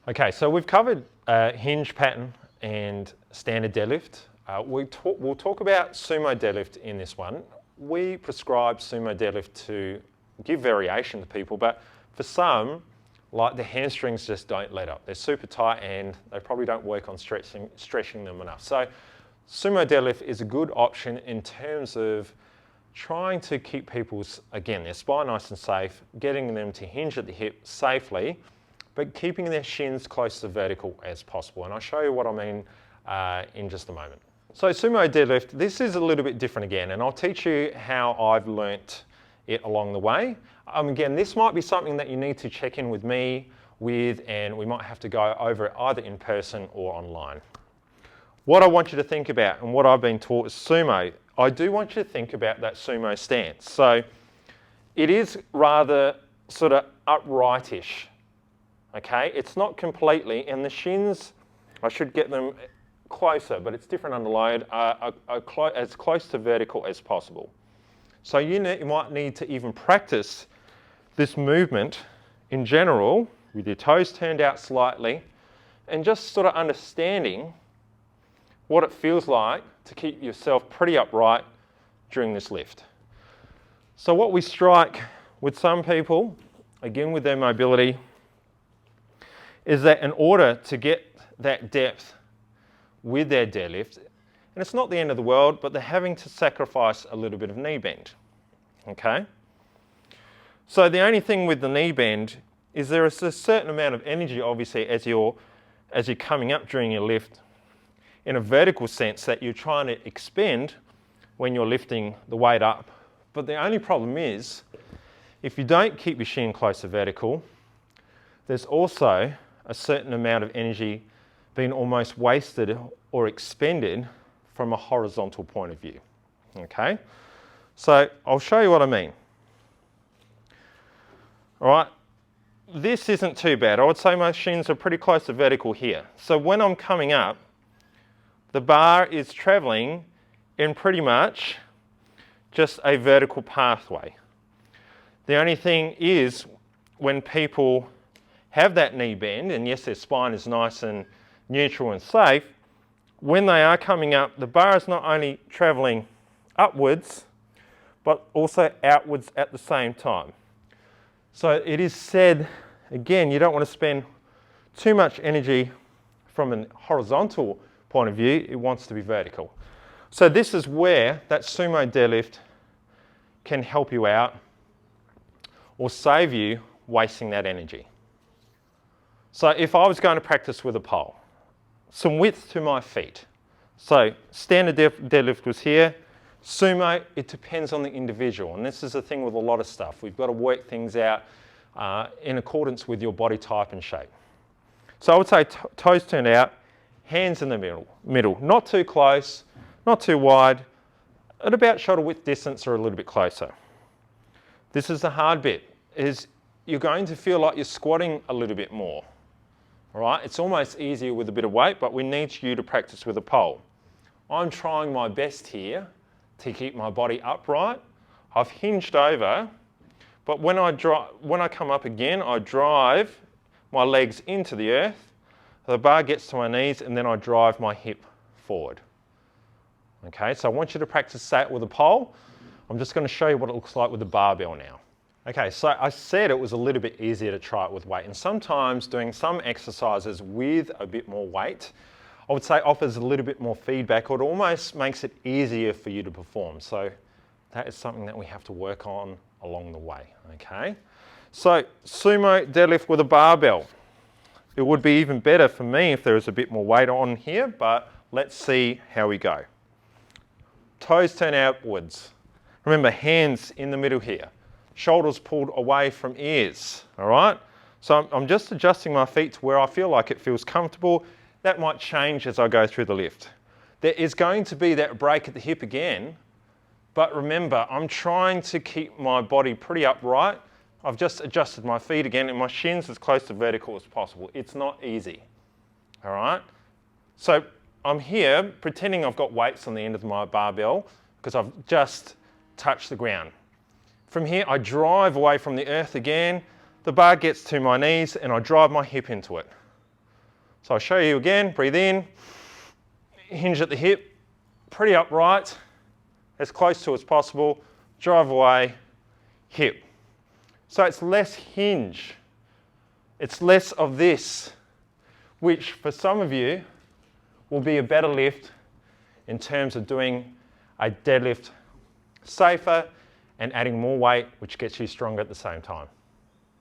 Okay, so we've covered hinge pattern and standard deadlift. We'll talk about sumo deadlift in this one. We prescribe sumo deadlift to give variation to people, but for some, like the hamstrings just don't let up. They're super tight and they probably don't work on stretching them enough. So sumo deadlift is a good option in terms of trying to keep people's, again, their spine nice and safe, getting them to hinge at the hip safely, but keeping their shins close to vertical as possible. And I'll show you what I mean in just a moment. So sumo deadlift, this is a little bit different again, and I'll teach you how I've learnt it along the way. Again, this might be something that you need to check in with me with, and we might have to go over it either in person or online. What I want you to think about, and what I've been taught is sumo, I do want you to think about that sumo stance. So it is rather sort of uprightish, okay? It's not completely, and the shins, I should get them closer, but it's different under load, as close to vertical as possible. So you might need to even practice this movement in general with your toes turned out slightly and just sort of understanding what it feels like to keep yourself pretty upright during this lift. So what we strike with some people, again with their mobility, is that in order to get that depth with their deadlift, and it's not the end of the world, but they're having to sacrifice a little bit of knee bend, okay? So the only thing with the knee bend is there is a certain amount of energy, obviously, as you're coming up during your lift, in a vertical sense that you're trying to expend when you're lifting the weight up. But the only problem is, if you don't keep your shin close to vertical, there's also a certain amount of energy being almost wasted or expended from a horizontal point of view, okay? So I'll show you what I mean. All right, this isn't too bad. I would say my shins are pretty close to vertical here. So when I'm coming up, the bar is traveling in pretty much just a vertical pathway. The only thing is when people have that knee bend, and yes, their spine is nice and neutral and safe, when they are coming up, the bar is not only traveling upwards, but also outwards at the same time. So it is said, again, you don't want to spend too much energy from a horizontal point of view, it wants to be vertical. So this is where that sumo deadlift can help you out or save you wasting that energy. So if I was going to practice with a pole, some width to my feet. So standard deadlift was here. Sumo, it depends on the individual. And this is the thing with a lot of stuff. We've got to work things out in accordance with your body type and shape. So I would say toes turned out, hands in the middle. Not too close, not too wide, at about shoulder width distance or a little bit closer. This is the hard bit, is you're going to feel like you're squatting a little bit more. All right, it's almost easier with a bit of weight, but we need you to practice with a pole. I'm trying my best here to keep my body upright. I've hinged over, but when I come up again, I drive my legs into the earth, the bar gets to my knees, and then I drive my hip forward. Okay, so I want you to practice that with a pole. I'm just going to show you what it looks like with the barbell now. Okay, so I said it was a little bit easier to try it with weight, and sometimes doing some exercises with a bit more weight, I would say offers a little bit more feedback, or it almost makes it easier for you to perform. So that is something that we have to work on along the way, okay? So sumo deadlift with a barbell. It would be even better for me if there was a bit more weight on here, but let's see how we go. Toes turn outwards. Remember, hands in the middle here. Shoulders pulled away from ears, all right? So I'm just adjusting my feet to where I feel like it feels comfortable. That might change as I go through the lift. There is going to be that break at the hip again, but remember, I'm trying to keep my body pretty upright. I've just adjusted my feet again and my shins as close to vertical as possible. It's not easy, all right? So I'm here pretending I've got weights on the end of my barbell because I've just touched the ground. From here, I drive away from the earth again. The bar gets to my knees and I drive my hip into it. So I'll show you again, breathe in, hinge at the hip, pretty upright, as close to as possible, drive away, hip. So it's less hinge, it's less of this, which for some of you will be a better lift in terms of doing a deadlift safer and adding more weight, which gets you stronger at the same time.